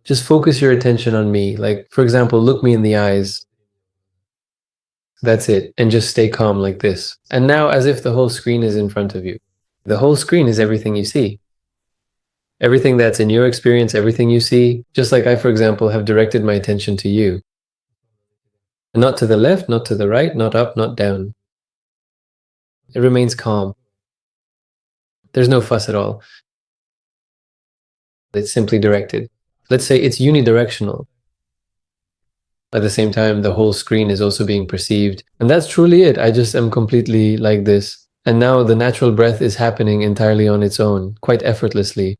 Just focus your attention on me. Like, for example, look me in the eyes. That's it. And just stay calm like this. And now, as if the whole screen is in front of you. The whole screen is everything you see. Everything that's in your experience, everything you see, just like I, for example, have directed my attention to you. Not to the left, not to the right, not up, not down. It remains calm. There's no fuss at all. It's simply directed. Let's say it's unidirectional. At the same time, the whole screen is also being perceived. And that's truly it. I just am completely like this. And now the natural breath is happening entirely on its own, quite effortlessly.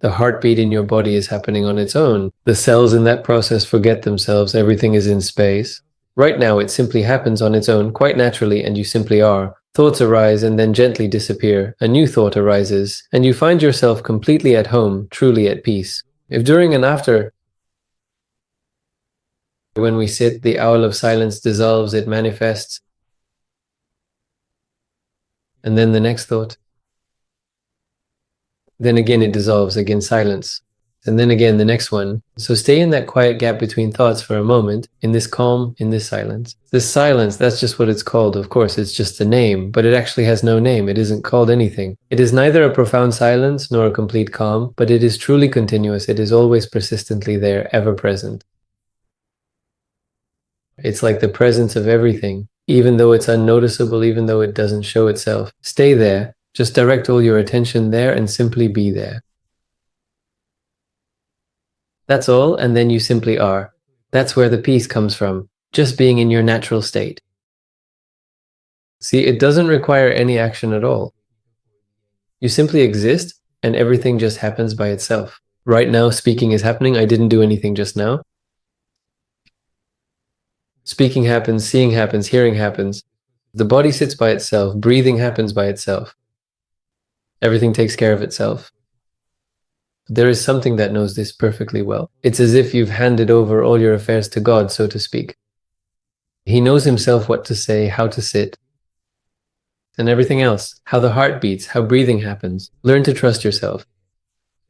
The heartbeat in your body is happening on its own. The cells in that process forget themselves. Everything is in space. Right now, it simply happens on its own, quite naturally, and you simply are. Thoughts arise and then gently disappear. A new thought arises, and you find yourself completely at home, truly at peace. If during and after, when we sit, the owl of silence dissolves, it manifests, and then the next thought. Then again it dissolves, again silence. And then again the next one. So stay in that quiet gap between thoughts for a moment, in this calm, in this silence. This silence, that's just what it's called. Of course, it's just a name, but it actually has no name. It isn't called anything. It is neither a profound silence nor a complete calm, but it is truly continuous. It is always persistently there, ever present. It's like the presence of everything, even though it's unnoticeable, even though it doesn't show itself. Stay there. Just direct all your attention there and simply be there. That's all, and then you simply are. That's where the peace comes from, just being in your natural state. See, it doesn't require any action at all. You simply exist, and everything just happens by itself. Right now, speaking is happening. I didn't do anything just now. Speaking happens, seeing happens, hearing happens. The body sits by itself, breathing happens by itself. Everything takes care of itself. There is something that knows this perfectly well. It's as if you've handed over all your affairs to God, so to speak. He knows himself what to say, how to sit, and everything else, how the heart beats, how breathing happens. Learn to trust yourself.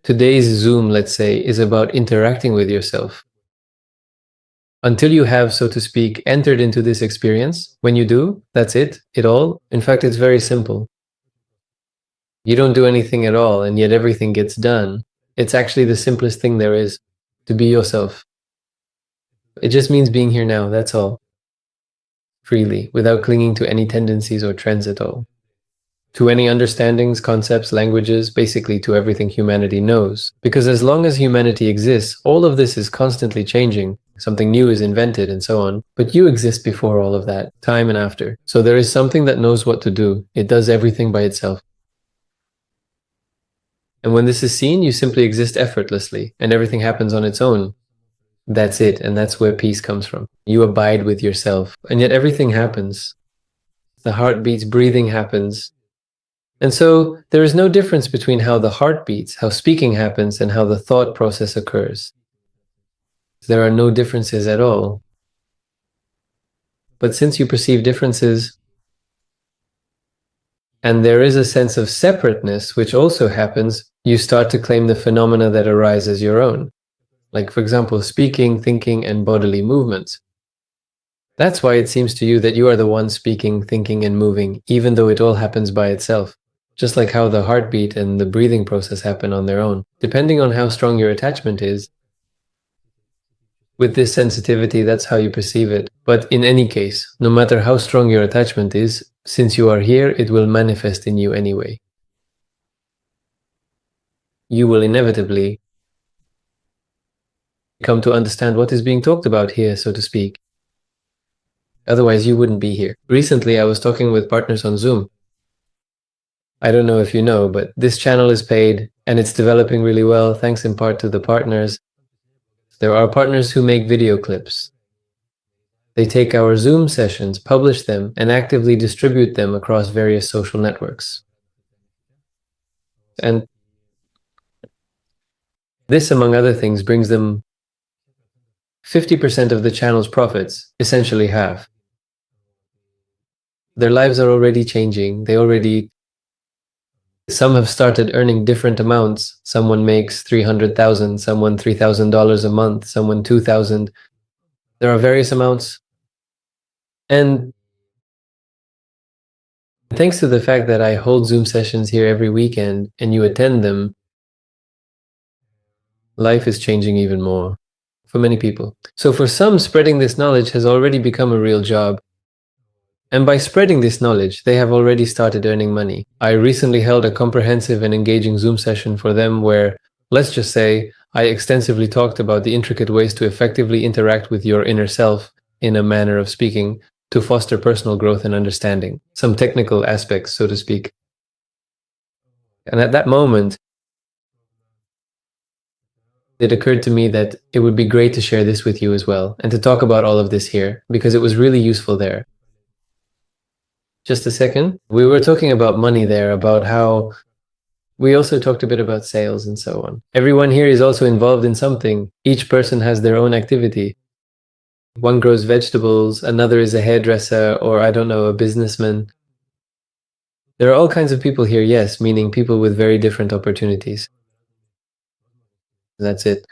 Today's Zoom, let's say, is about interacting with yourself. Until you have, so to speak, entered into this experience, when you do, that's it all. In fact, it's very simple. You don't do anything at all, and yet everything gets done. It's actually the simplest thing there is, to be yourself. It just means being here now, that's all. Freely, without clinging to any tendencies or trends at all. To any understandings, concepts, languages, basically to everything humanity knows. Because as long as humanity exists, all of this is constantly changing. Something new is invented and so on. But you exist before all of that, time and after. So there is something that knows what to do. It does everything by itself. And when this is seen, you simply exist effortlessly, and everything happens on its own. That's it, and that's where peace comes from. You abide with yourself, and yet everything happens. The heart beats, breathing happens. And so there is no difference between how the heart beats, how speaking happens, and how the thought process occurs. There are no differences at all. But since you perceive differences, and there is a sense of separateness, which also happens, you start to claim the phenomena that arise as your own. Like, for example, speaking, thinking, and bodily movements. That's why it seems to you that you are the one speaking, thinking, and moving, even though it all happens by itself. Just like how the heartbeat and the breathing process happen on their own. Depending on how strong your attachment is, with this sensitivity, that's how you perceive it. But in any case, no matter how strong your attachment is, since you are here, it will manifest in you anyway. You will inevitably come to understand what is being talked about here, so to speak. Otherwise, you wouldn't be here. Recently, I was talking with partners on Zoom. I don't know if you know, but this channel is paid, and it's developing really well, thanks in part to the partners. There are partners who make video clips. They take our Zoom sessions, publish them, and actively distribute them across various social networks. And this, among other things, brings them 50% of the channel's profits, essentially half. Their lives are already changing. They already Some have started earning different amounts. Someone makes 300,000, someone $3,000 a month, someone 2,000. There are various amounts. And thanks to the fact that I hold Zoom sessions here every weekend and you attend them, life is changing even more for many people. So for some, spreading this knowledge has already become a real job. And by spreading this knowledge, they have already started earning money. I recently held a comprehensive and engaging Zoom session for them where, let's just say, I extensively talked about the intricate ways to effectively interact with your inner self, in a manner of speaking, to foster personal growth and understanding. Some technical aspects, so to speak. And at that moment, it occurred to me that it would be great to share this with you as well, and to talk about all of this here, because it was really useful there. Just a second. We were talking about money there, about how we also talked a bit about sales and so on. Everyone here is also involved in something. Each person has their own activity. One grows vegetables, another is a hairdresser, or I don't know, a businessman. There are all kinds of people here, yes, meaning people with very different opportunities. That's it.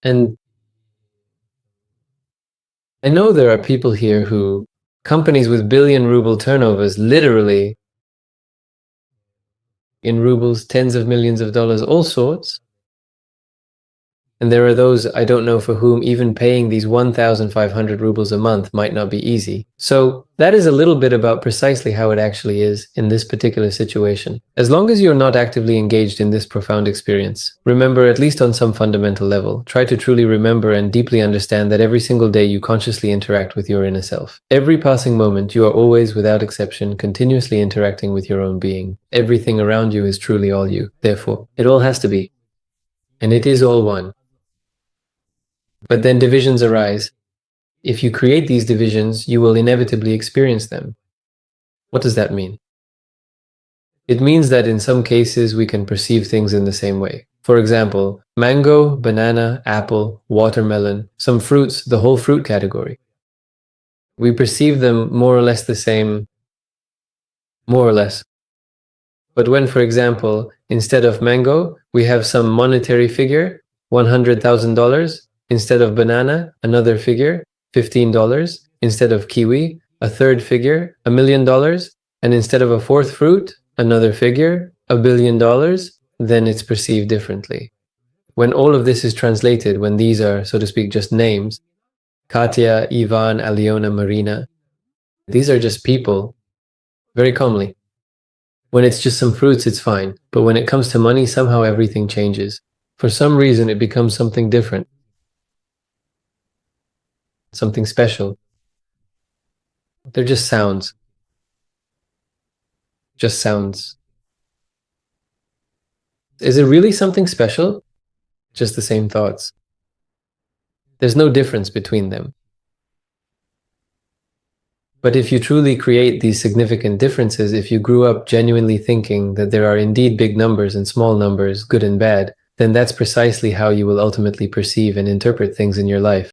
And I know there are people here who, companies with billion ruble turnovers, literally in rubles, tens of millions of dollars, all sorts. And there are those I don't know for whom even paying these 1,500 rubles a month might not be easy. So that is a little bit about precisely how it actually is in this particular situation. As long as you're not actively engaged in this profound experience, remember, at least on some fundamental level, try to truly remember and deeply understand that every single day you consciously interact with your inner self. Every passing moment, you are always, without exception, continuously interacting with your own being. Everything around you is truly all you. Therefore, it all has to be. And it is all one. But then divisions arise. If you create these divisions, you will inevitably experience them. What does that mean? It means that in some cases we can perceive things in the same way. For example, mango, banana, apple, watermelon, some fruits, the whole fruit category. We perceive them more or less the same, more or less. But when, for example, instead of mango, we have some monetary figure, $100,000, instead of banana, another figure, $15. Instead of kiwi, a third figure, $1 million. And instead of a fourth fruit, another figure, $1 billion, then it's perceived differently. When all of this is translated, when these are, so to speak, just names, Katya, Ivan, Aliona, Marina, these are just people, very calmly. When it's just some fruits, it's fine. But when it comes to money, somehow everything changes. For some reason, it becomes something different. Something special. They're just sounds. Just sounds. Is it really something special? Just the same thoughts. There's no difference between them. But if you truly create these significant differences, if you grew up genuinely thinking that there are indeed big numbers and small numbers, good and bad, then that's precisely how you will ultimately perceive and interpret things in your life.